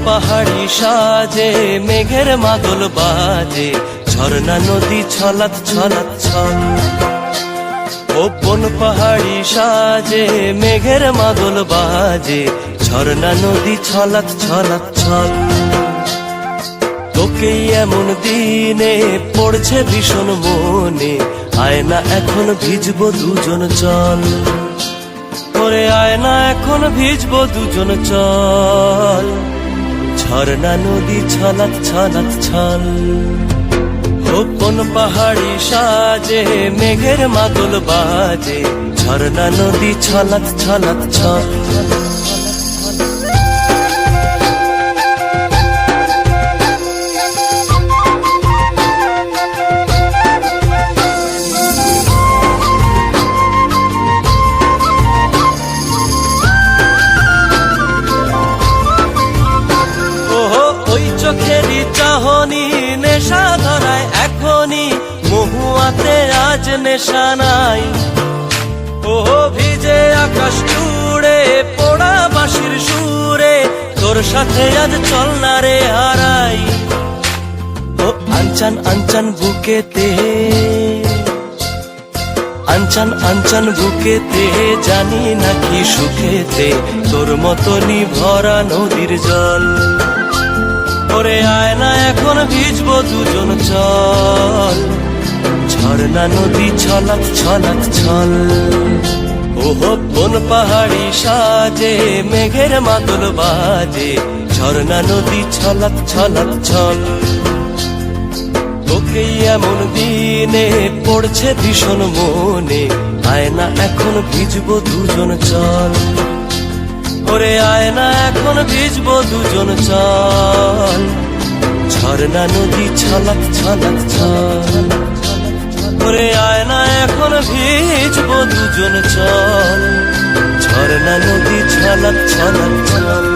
পাহাড়ি সাজে মেঘের মাদল বাজে, ঝর্ণা নদী ছলাৎ ছলাৎ ছল। ও বন পাহাড়ি সাজে মেঘের মাদল বাজে, ঝর্ণা নদী ছলাৎ ছলাৎ ছল। তোকে এমন দিনে পড়ছে ভীষণ মনে, আয়না এখন ভিজবো দুজন চল। ওরে আয়না এখন ভিজবো দুজন চল, ঝর্ণা নদী ছলাৎ ছলাৎ ছল। ও কোন পাহাড়ি সাজে মেঘের মাদল বাজে, ঝর্ণা নদী ছলাৎ ছলাৎ ছল। চোখেরই চাহনি নেশা ধরায় এখনই, মহুয়াতে আজ নেশা নাই। ও ভিজে আকাশ জুড়ে পোড়া বাঁশির সুরে, তোর সাথে আজ চল না রে হারাই। ও আনচান আনচান বুকেতে, আনচান আনচান বুকেতে, জানি নাকি সুখেতে তোর মতনই ভরা নদীর জল। ওরে আয়না এখন ভিজবো দুজন চল, ঝর্ণা নদী ছলাৎ ছলাৎ ছল। ওহো কোন পাহাড়ি সাজে মেঘের মাদল বাজে, ঝর্ণা নদী ছলাৎ ছলাৎ ছল। তোকে এমন দিনে পড়ছে ভীষণ মনে, আয়না এখন ভিজবো দুজন চল। ওরে আয়না এখন ভিজবো দুজন চল, ঝর্ণা নদী ছলাৎ ছলাৎ ছল। ওরে আয়না এখন ভিজবো দুজন চল, ঝর্ণা নদী ছলাৎ ছলাৎ ছল।